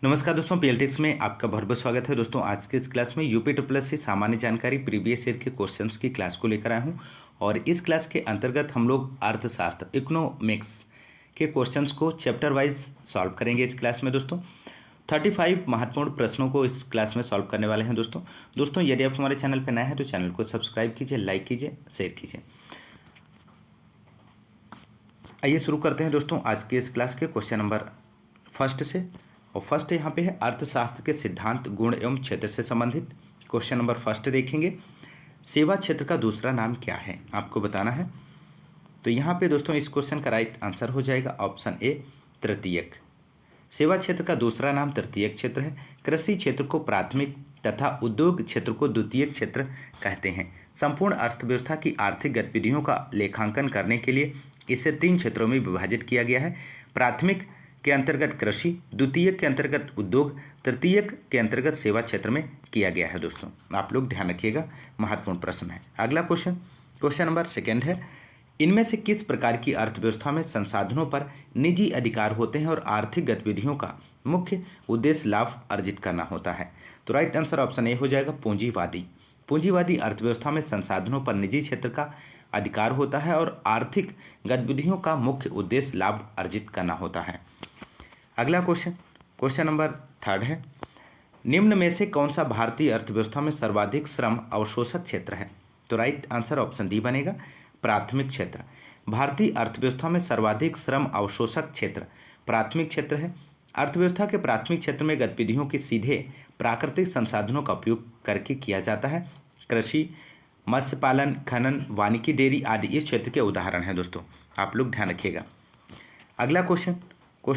नमस्कार दोस्तों, पीएलटेक्स में आपका बहुत बहुत स्वागत है। दोस्तों आज के इस क्लास में यूपी ट्रिपल से सामान्य जानकारी प्रीवियस ईयर के क्वेश्चंस की क्लास को लेकर आया हूं और इस क्लास के अंतर्गत हम लोग अर्थशास्त्र इकोनॉमिक्स के क्वेश्चंस को चैप्टर वाइज सॉल्व करेंगे। इस क्लास में दोस्तों 35 महत्वपूर्ण प्रश्नों को इस क्लास में सॉल्व करने वाले हैं। दोस्तों यदि आप हमारे चैनल पर नए हैं तो चैनल को सब्सक्राइब कीजिए, लाइक कीजिए, शेयर कीजिए। आइए शुरू करते हैं दोस्तों आज के इस क्लास के क्वेश्चन नंबर फर्स्ट से। और फर्स्ट यहाँ पे है अर्थशास्त्र के सिद्धांत, गुण एवं क्षेत्र से संबंधित। क्वेश्चन नंबर फर्स्ट देखेंगे, सेवा क्षेत्र का दूसरा नाम क्या है, आपको बताना है। तो यहाँ पे दोस्तों इस क्वेश्चन का राइट आंसर हो जाएगा ऑप्शन ए, तृतीयक। सेवा क्षेत्र का दूसरा नाम तृतीयक क्षेत्र है। कृषि क्षेत्र को प्राथमिक तथा उद्योग क्षेत्र को द्वितीयक क्षेत्र कहते हैं। संपूर्ण अर्थव्यवस्था की आर्थिक गतिविधियों का लेखांकन करने के लिए इसे 3 क्षेत्रों में विभाजित किया गया है। प्राथमिक के अंतर्गत कृषि, द्वितीयक के अंतर्गत उद्योग, तृतीयक के अंतर्गत सेवा क्षेत्र में किया गया है। दोस्तों आप लोग ध्यान रखिएगा, महत्वपूर्ण प्रश्न है। अगला क्वेश्चन नंबर सेकेंड है, इनमें से किस प्रकार की अर्थव्यवस्था में संसाधनों पर निजी अधिकार होते हैं और आर्थिक गतिविधियों का मुख्य उद्देश्य लाभ अर्जित करना होता है। तो राइट आंसर ऑप्शन ए हो जाएगा, पूंजीवादी। पूंजीवादी अर्थव्यवस्था में संसाधनों पर निजी क्षेत्र का अधिकार होता है और आर्थिक गतिविधियों का मुख्य उद्देश्य लाभ अर्जित करना होता है। अगला क्वेश्चन नंबर थर्ड है, निम्न में से कौन सा भारतीय अर्थव्यवस्था में सर्वाधिक श्रम अवशोषक क्षेत्र है। तो राइट आंसर ऑप्शन डी बनेगा, प्राथमिक क्षेत्र। भारतीय अर्थव्यवस्था में सर्वाधिक श्रम अवशोषक क्षेत्र प्राथमिक क्षेत्र है। अर्थव्यवस्था के प्राथमिक क्षेत्र में गतिविधियों के सीधे प्राकृतिक संसाधनों का उपयोग करके किया जाता है। कृषि, मत्स्य पालन, खनन, वानिकी, डेयरी आदि इस क्षेत्र के उदाहरण हैं। दोस्तों आप लोग ध्यान रखिएगा। अगला क्वेश्चन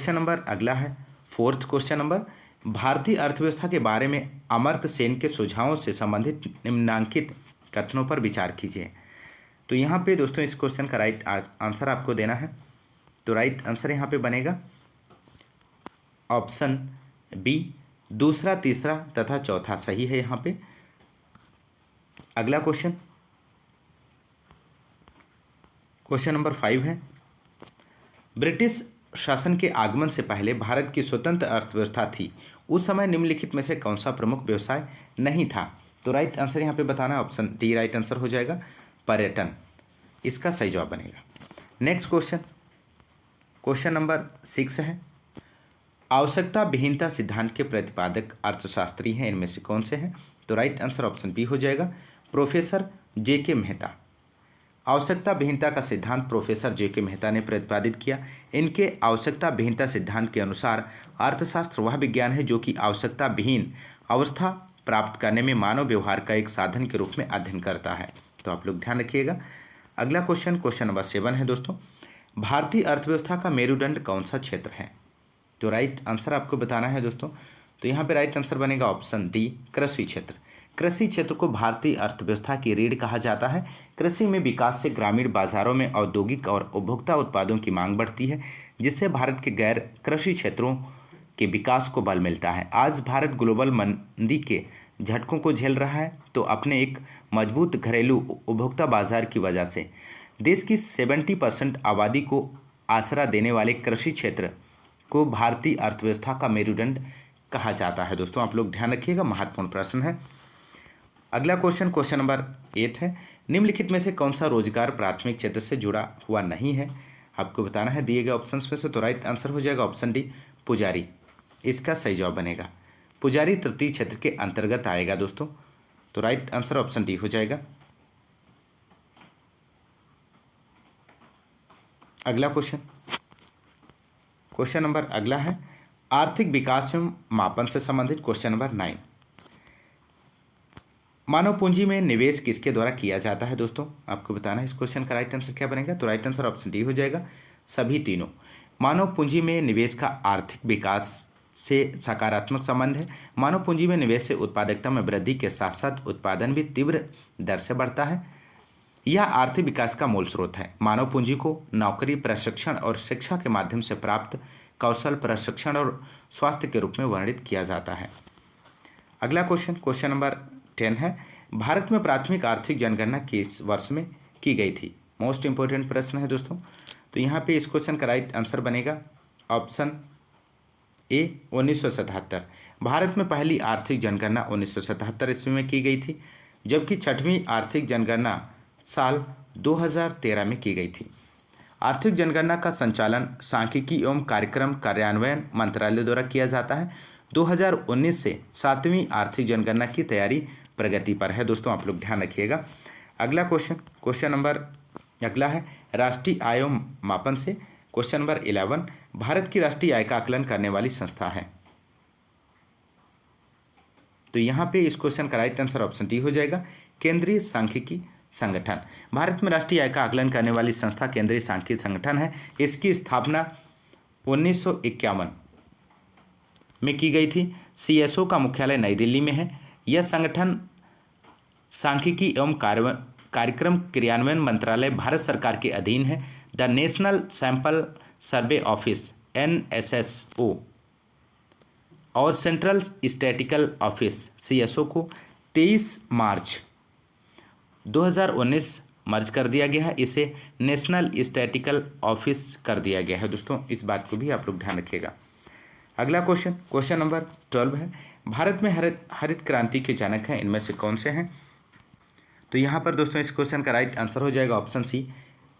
नंबर अगला है फोर्थ क्वेश्चन नंबर, भारतीय अर्थव्यवस्था के बारे में अमर्त्य सेन के सुझावों से संबंधित निम्नलिखित कथनों पर विचार कीजिए। तो यहाँ पे दोस्तों इस क्वेश्चन का राइट आंसर आपको देना है। तो राइट आंसर यहाँ पे बनेगा ऑप्शन बी, दूसरा, तीसरा तथा चौथा सही है यहाँ पे। अगला क्वेश्चन नंबर 5 है, ब्रिटिश शासन के आगमन से पहले भारत की स्वतंत्र अर्थव्यवस्था थी। उस समय निम्नलिखित में से कौन सा प्रमुख व्यवसाय नहीं था। तो राइट आंसर यहाँ पे बताना है, ऑप्शन डी राइट आंसर हो जाएगा, पर्यटन। इसका सही जवाब बनेगा। नेक्स्ट क्वेश्चन नंबर 6 है, आवश्यकता विहीनता सिद्धांत के प्रतिपादक अर्थशास्त्री हैं, इनमें से कौन से हैं। तो राइट आंसर ऑप्शन बी हो जाएगा, प्रोफेसर जे.के. मेहता। आवश्यकता विहीनता का सिद्धांत प्रोफेसर जे.के. मेहता ने प्रतिपादित किया। इनके आवश्यकता विहीनता सिद्धांत के अनुसार अर्थशास्त्र वह विज्ञान है जो कि आवश्यकता विहीन अवस्था प्राप्त करने में मानव व्यवहार का एक साधन के रूप में अध्ययन करता है। तो आप लोग ध्यान रखिएगा। अगला क्वेश्चन नंबर 7 है दोस्तों, भारतीय अर्थव्यवस्था का मेरुदंड कौन सा क्षेत्र है। तो राइट आंसर आपको बताना है दोस्तों। तो यहाँ पे राइट आंसर बनेगा ऑप्शन डी, कृषि क्षेत्र। कृषि क्षेत्र को भारतीय अर्थव्यवस्था की रीढ़ कहा जाता है। कृषि में विकास से ग्रामीण बाजारों में औद्योगिक और उपभोक्ता उत्पादों की मांग बढ़ती है, जिससे भारत के गैर कृषि क्षेत्रों के विकास को बल मिलता है। आज भारत ग्लोबल मंदी के झटकों को झेल रहा है, तो अपने एक मजबूत घरेलू उपभोक्ता बाजार की वजह से देश की 70% आबादी को आसरा देने वाले कृषि क्षेत्र को भारतीय अर्थव्यवस्था का मेरुदंड कहा जाता है। दोस्तों आप लोग ध्यान रखिएगा, महत्वपूर्ण प्रश्न है। अगला क्वेश्चन नंबर 8 है, निम्नलिखित में से कौन सा रोजगार प्राथमिक क्षेत्र से जुड़ा हुआ नहीं है, आपको बताना है दिए गए ऑप्शंस में से। तो राइट आंसर हो जाएगा ऑप्शन डी, पुजारी। इसका सही जवाब बनेगा, पुजारी तृतीय क्षेत्र के अंतर्गत आएगा दोस्तों। तो राइट आंसर ऑप्शन डी हो जाएगा। अगला क्वेश्चन नंबर अगला है, आर्थिक विकास एवं मापन से संबंधित क्वेश्चन नंबर 9, मानव पूंजी में निवेश किसके द्वारा किया जाता है। दोस्तों आपको बताना है इस क्वेश्चन का राइट आंसर क्या बनेगा। तो राइट आंसर ऑप्शन डी हो जाएगा, सभी तीनों। मानव पूंजी में निवेश का आर्थिक विकास से सकारात्मक संबंध है। मानव पूंजी में निवेश से उत्पादकता में वृद्धि के साथ साथ उत्पादन भी तीव्र दर से बढ़ता है। यह आर्थिक विकास का मूल स्रोत है। मानव पूंजी को नौकरी, प्रशिक्षण और शिक्षा के माध्यम से प्राप्त कौशल, प्रशिक्षण और स्वास्थ्य के रूप में वर्णित किया जाता है। अगला क्वेश्चन नंबर 10 है, भारत में प्राथमिक आर्थिक जनगणना किस वर्ष में की गई थी। मोस्ट इंपोर्टेंट प्रश्न है दोस्तों। तो यहाँ पे इस क्वेश्चन का राइट आंसर बनेगा ऑप्शन ए 1977। भारत में पहली आर्थिक जनगणना 1977 ईस्वी में की गई थी, जबकि छठवीं आर्थिक जनगणना साल 2013 में की गई थी। आर्थिक जनगणना का संचालन सांख्यिकी एवं कार्यक्रम कार्यान्वयन मंत्रालय द्वारा किया जाता है। 2019 से 7वीं आर्थिक जनगणना की तैयारी प्रगति पर है। दोस्तों आप लोग ध्यान रखिएगा। अगला क्वेश्चन नंबर अगला है राष्ट्रीय आय एवं मापन से। क्वेश्चन नंबर 11, भारत की राष्ट्रीय आय का आकलन करने वाली संस्था है। तो यहाँ पे इस क्वेश्चन का राइट आंसर ऑप्शन डी हो जाएगा, केंद्रीय सांख्यिकी संगठन। भारत में राष्ट्रीय आय का आकलन करने वाली संस्था केंद्रीय सांख्यिकी संगठन है। इसकी स्थापना 1951 में की गई थी। CSO का मुख्यालय नई दिल्ली में है। यह संगठन सांख्यिकी एवं कार्यक्रम क्रियान्वयन मंत्रालय भारत सरकार के अधीन है। The national sample survey office NSSO और सेंट्रल स्टैटिकल ऑफिस CSO को 23 मार्च 2019 मर्ज कर दिया गया है। इसे नेशनल स्टैटिकल ऑफिस कर दिया गया है। दोस्तों इस बात को भी आप लोग ध्यान रखिएगा। अगला क्वेश्चन नंबर 12 है, भारत में हरित क्रांति के जनक हैं, इनमें से कौन से हैं। तो यहाँ पर दोस्तों इस क्वेश्चन का राइट आंसर हो जाएगा ऑप्शन सी,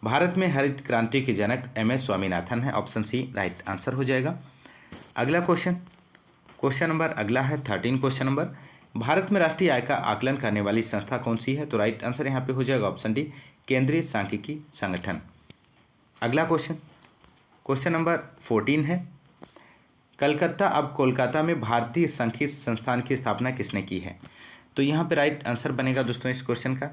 भारत में हरित क्रांति के जनक MS स्वामीनाथन है। ऑप्शन सी राइट आंसर हो जाएगा। अगला क्वेश्चन नंबर अगला है 13 क्वेश्चन नंबर, भारत में राष्ट्रीय आय का आकलन करने वाली संस्था कौन सी है। तो राइट आंसर यहाँ पे हो जाएगा ऑप्शन डी, केंद्रीय सांख्यिकी संगठन। अगला क्वेश्चन नंबर 14 है, कलकत्ता अब कोलकाता में भारतीय सांख्यिकी संस्थान की स्थापना किसने की है। तो यहाँ पे राइट आंसर बनेगा दोस्तों इस क्वेश्चन का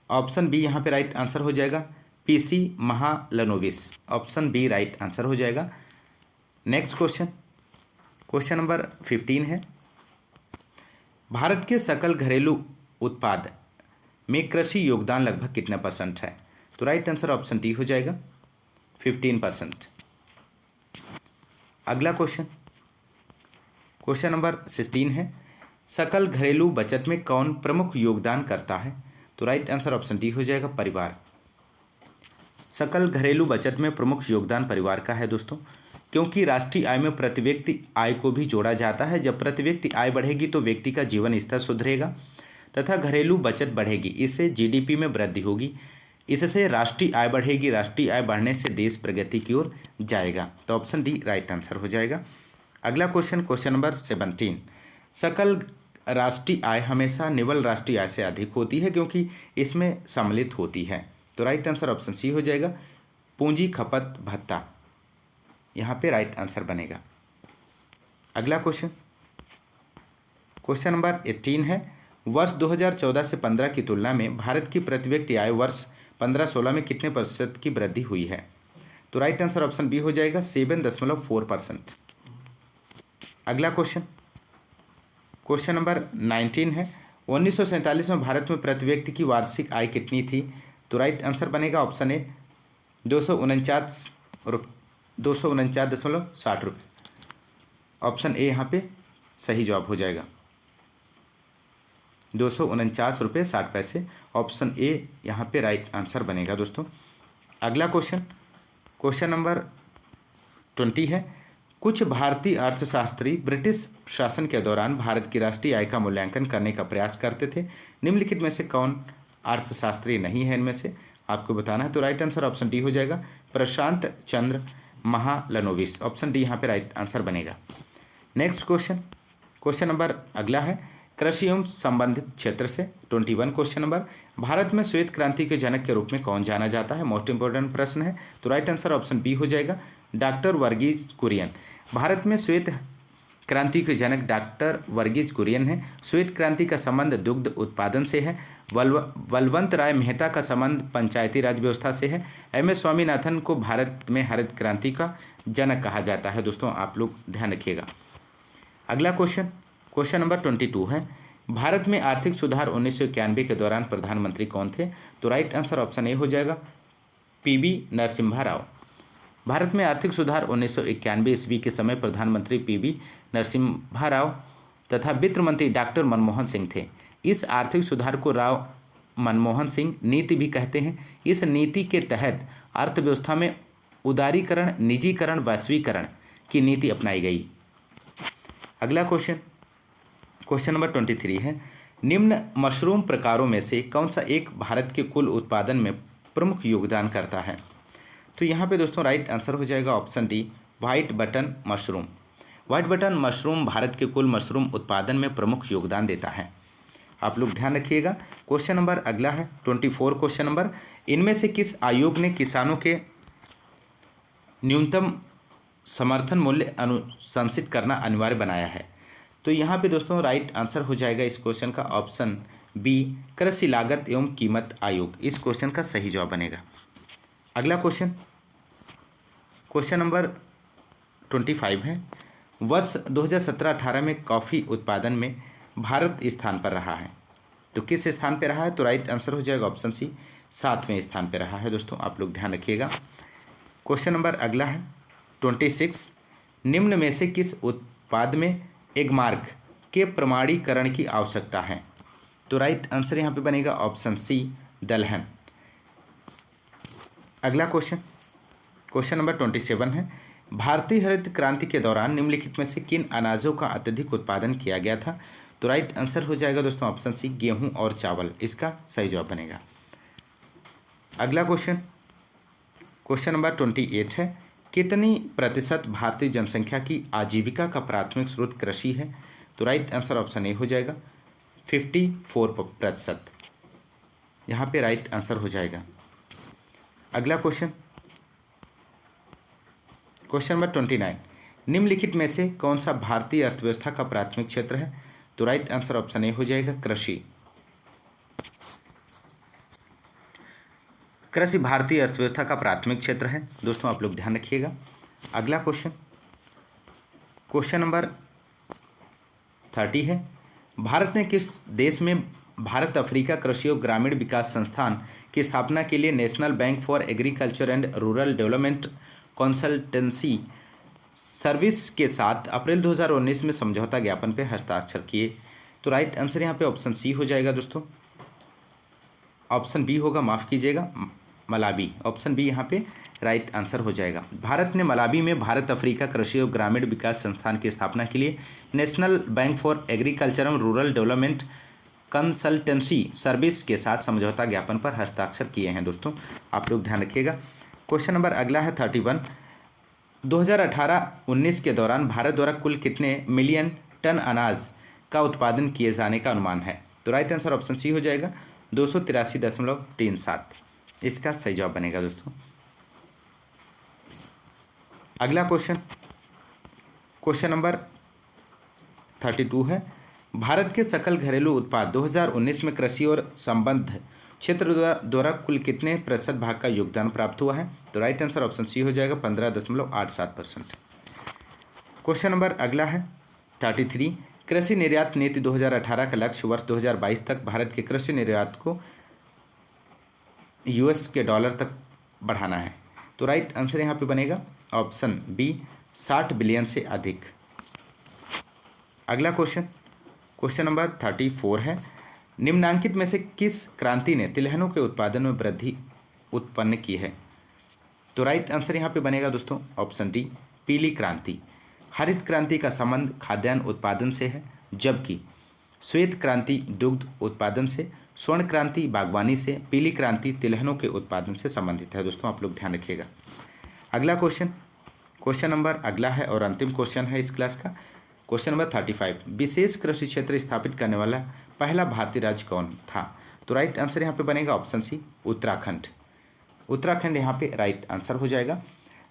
ऑप्शन बी, यहाँ पे राइट आंसर हो जाएगा PC Mahalanobis. Option B right answer हो जाएगा। नेक्स्ट क्वेश्चन नंबर 15 है, भारत के सकल घरेलू उत्पाद में कृषि योगदान लगभग कितने % है। तो राइट आंसर ऑप्शन डी हो जाएगा 15%। अगला क्वेश्चन नंबर 16 है, सकल घरेलू बचत में कौन प्रमुख योगदान करता है। तो राइट आंसर ऑप्शन डी हो जाएगा परिवार। सकल घरेलू बचत में प्रमुख योगदान परिवार का है दोस्तों, क्योंकि राष्ट्रीय आय में प्रति व्यक्ति आय को भी जोड़ा जाता है। जब प्रति व्यक्ति आय बढ़ेगी तो व्यक्ति का जीवन स्तर सुधरेगा तथा घरेलू बचत बढ़ेगी, इससे GDP में वृद्धि होगी, इससे राष्ट्रीय आय बढ़ेगी, राष्ट्रीय आय बढ़ने से देश प्रगति की ओर जाएगा। तो ऑप्शन डी राइट आंसर हो जाएगा। अगला क्वेश्चन नंबर 17, सकल राष्ट्रीय आय हमेशा निवल राष्ट्रीय आय से अधिक होती है क्योंकि इसमें सम्मिलित होती है। तो राइट आंसर ऑप्शन सी हो जाएगा, पूंजी खपत भत्ता। यहाँ पे राइट आंसर बनेगा। अगला क्वेश्चन नंबर 18 है, वर्ष 2014 से 15 की तुलना में भारत की प्रति व्यक्ति आय वर्ष 15-16 में कितने % की वृद्धि हुई है। तो राइट आंसर ऑप्शन बी हो जाएगा 7.4%। अगला क्वेश्चन नंबर 19 है, 1947 में भारत में प्रति व्यक्ति की वार्षिक आय कितनी थी। तो राइट आंसर बनेगा ऑप्शन ए 249.60 रुपये। ऑप्शन ए यहाँ पे सही जवाब हो जाएगा, 249 रुपये 60 पैसे। ऑप्शन ए यहाँ पे राइट आंसर बनेगा दोस्तों। अगला क्वेश्चन नंबर 20 है, कुछ भारतीय अर्थशास्त्री ब्रिटिश शासन के दौरान भारत की राष्ट्रीय आय का मूल्यांकन करने का प्रयास करते थे। निम्नलिखित में से कौन अर्थशास्त्री नहीं है, इनमें से आपको बताना है। तो राइट आंसर ऑप्शन डी हो जाएगा, प्रशांत चंद्र महालनोबिस। ऑप्शन डी यहाँ पे राइट आंसर बनेगा। नेक्स्ट क्वेश्चन नंबर अगला है, कृषि एवं संबंधित क्षेत्र से 21 क्वेश्चन नंबर, भारत में श्वेत क्रांति के जनक के रूप में कौन जाना जाता है। मोस्ट इंपोर्टेंट प्रश्न है। तो राइट आंसर ऑप्शन बी हो जाएगा, डॉक्टर वर्गीज कुरियन। भारत में श्वेत क्रांति के जनक डॉक्टर वर्गीज कुरियन है। श्वेत क्रांति का संबंध दुग्ध उत्पादन से है। बलवंत राय मेहता का संबंध पंचायती राज व्यवस्था से है। MS स्वामीनाथन को भारत में हरित क्रांति का जनक कहा जाता है। दोस्तों आप लोग ध्यान रखिएगा। अगला क्वेश्चन नंबर 22 है, भारत में आर्थिक सुधार 1991 के दौरान प्रधानमंत्री कौन थे। तो राइट आंसर ऑप्शन ए हो जाएगा, PV नरसिम्हा राव। भारत में आर्थिक सुधार 1991 ईस्वी के समय प्रधानमंत्री PV नरसिम्हा राव तथा वित्त मंत्री डॉक्टर मनमोहन सिंह थे। इस आर्थिक सुधार को राव मनमोहन सिंह नीति भी कहते हैं। इस नीति के तहत अर्थव्यवस्था में उदारीकरण, निजीकरण, वैश्वीकरण की नीति अपनाई गई। अगला क्वेश्चन, क्वेश्चन नंबर 23 है, निम्न मशरूम प्रकारों में से कौन सा एक भारत के कुल उत्पादन में प्रमुख योगदान करता है? तो यहाँ पे दोस्तों राइट आंसर हो जाएगा option D, white button mushroom. White button mushroom Bharat के कुल मशरूम उत्पादन में प्रमुख योगदान देता है। आप लोग ध्यान रखिएगा। क्वेश्चन नंबर अगला है 24 क्वेश्चन नंबर, इनमें से किस आयोग ने किसानों के न्यूनतम समर्थन मूल्य अनुशंसित करना अनिवार्य बनाया है? तो यहाँ पे दोस्तों राइट आंसर हो जाएगा इस क्वेश्चन का ऑप्शन बी, कृषि लागत एवं कीमत आयोग। इस क्वेश्चन का सही जवाब बनेगा। अगला क्वेश्चन, क्वेश्चन नंबर 25 है, वर्ष 2017-18 में कॉफ़ी उत्पादन में भारत स्थान पर रहा है। तो किस स्थान पर रहा है? तो राइट आंसर हो जाएगा ऑप्शन सी, 7वें स्थान पर रहा है। दोस्तों आप लोग ध्यान रखिएगा। क्वेश्चन नंबर अगला है 26, निम्न में से किस उत्पाद में एगमार्क के प्रमाणीकरण की आवश्यकता है? तो राइट आंसर यहाँ पे बनेगा ऑप्शन सी, दलहन। अगला क्वेश्चन, क्वेश्चन नंबर 27 है, भारतीय हरित क्रांति के दौरान निम्नलिखित में से किन अनाजों का अत्यधिक उत्पादन किया गया था? तो राइट आंसर हो जाएगा दोस्तों ऑप्शन सी, गेहूं और चावल। इसका सही जवाब बनेगा। अगला क्वेश्चन, क्वेश्चन नंबर 28 है, कितनी प्रतिशत भारतीय जनसंख्या की आजीविका का प्राथमिक स्रोत कृषि है? तो राइट आंसर ऑप्शन ए हो जाएगा 54%। यहाँ पे राइट आंसर हो जाएगा। अगला क्वेश्चन, क्वेश्चन नंबर 29, निम्नलिखित में से कौन सा भारतीय अर्थव्यवस्था का प्राथमिक क्षेत्र है? तो राइट आंसर ऑप्शन ए हो जाएगा कृषि। कृषि भारतीय अर्थव्यवस्था का प्राथमिक क्षेत्र है। दोस्तों आप लोग ध्यान रखिएगा। अगला क्वेश्चन, क्वेश्चन नंबर 30 है, भारत ने किस देश में भारत अफ्रीका कृषि और ग्रामीण विकास संस्थान की स्थापना के लिए national bank for agriculture and rural development consultancy service के साथ अप्रैल 2019 में समझौता ज्ञापन पर हस्ताक्षर किए? तो राइट आंसर यहाँ पे ऑप्शन सी हो जाएगा दोस्तों, ऑप्शन बी होगा, माफ़ कीजिएगा, मलावी। ऑप्शन बी यहाँ पे राइट आंसर हो जाएगा। भारत ने मलावी में भारत अफ्रीका कृषि और ग्रामीण विकास संस्थान की स्थापना के लिए national bank for agriculture and rural development consultancy service के साथ समझौता ज्ञापन पर हस्ताक्षर किए हैं। दोस्तों आप लोग ध्यान रखिएगा। क्वेश्चन नंबर अगला है 31, 2018-19 के दौरान भारत द्वारा कुल कितने मिलियन टन अनाज का उत्पादन किए जाने का अनुमान है? तो राइट आंसर ऑप्शन सी हो जाएगा 283.37। इसका सही जवाब बनेगा दोस्तों। अगला क्वेश्चन, क्वेश्चन नंबर 32 है, भारत के सकल घरेलू उत्पाद 2019 में कृषि और संबद्ध क्षेत्र द्वारा कुल कितने प्रतिशत भाग का योगदान प्राप्त हुआ है? तो राइट आंसर ऑप्शन सी हो जाएगा 15.87%। क्वेश्चन नंबर अगला है 33, कृषि निर्यात नीति 2018 का लक्ष्य वर्ष 2022 तक भारत के कृषि निर्यात को यूएस के डॉलर तक बढ़ाना है। तो राइट आंसर यहाँ पे बनेगा ऑप्शन बी, 60 बिलियन से अधिक। अगला क्वेश्चन, क्वेश्चन नंबर 34 है, निम्नांकित में से किस क्रांति ने तिलहनों के उत्पादन में वृद्धि उत्पन्न की है? तो राइट आंसर यहाँ पे बनेगा दोस्तों ऑप्शन डी, पीली क्रांति। हरित क्रांति का संबंध खाद्यान्न उत्पादन से है, जबकि श्वेत क्रांति दुग्ध उत्पादन से, स्वर्ण क्रांति बागवानी से, पीली क्रांति तिलहनों के उत्पादन से संबंधित है। दोस्तों आप लोग ध्यान रखिएगा। अगला क्वेश्चन, क्वेश्चन नंबर अगला है और अंतिम क्वेश्चन है इस क्लास का, क्वेश्चन नंबर 35, विशेष कृषि क्षेत्र स्थापित करने वाला पहला भारतीय राज्य कौन था? तो राइट आंसर यहाँ पे बनेगा ऑप्शन सी, उत्तराखंड। उत्तराखंड यहाँ पे राइट आंसर हो जाएगा।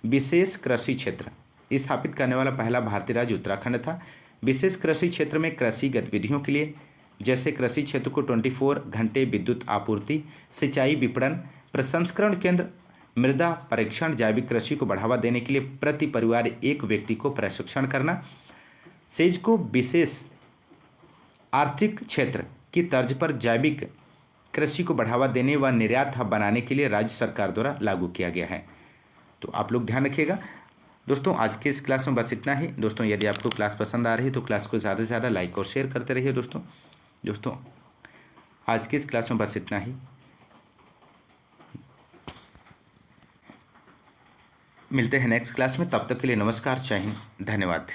विशेष कृषि क्षेत्र स्थापित करने वाला पहला भारतीय राज्य उत्तराखंड था। विशेष कृषि क्षेत्र में कृषि गतिविधियों के लिए, जैसे कृषि क्षेत्र को 24 घंटे विद्युत आपूर्ति, सिंचाई, विपणन, प्रसंस्करण केंद्र, मृदा परीक्षण, जैविक कृषि को बढ़ावा देने के लिए प्रति परिवार एक व्यक्ति को प्रशिक्षण करना, सेज को विशेष आर्थिक क्षेत्र की तर्ज पर जैविक कृषि को बढ़ावा देने व निर्यात हब बनाने के लिए राज्य सरकार द्वारा लागू किया गया है। तो आप लोग ध्यान रखिएगा। दोस्तों आज के इस क्लास में बस इतना ही। दोस्तों यदि आपको क्लास पसंद आ रही है तो क्लास को ज़्यादा से ज़्यादा लाइक और शेयर करते रहिए। दोस्तों आज की इस क्लास में बस इतना ही। मिलते हैं नेक्स्ट क्लास में, तब तक के लिए नमस्कार, जय हिंद, धन्यवाद।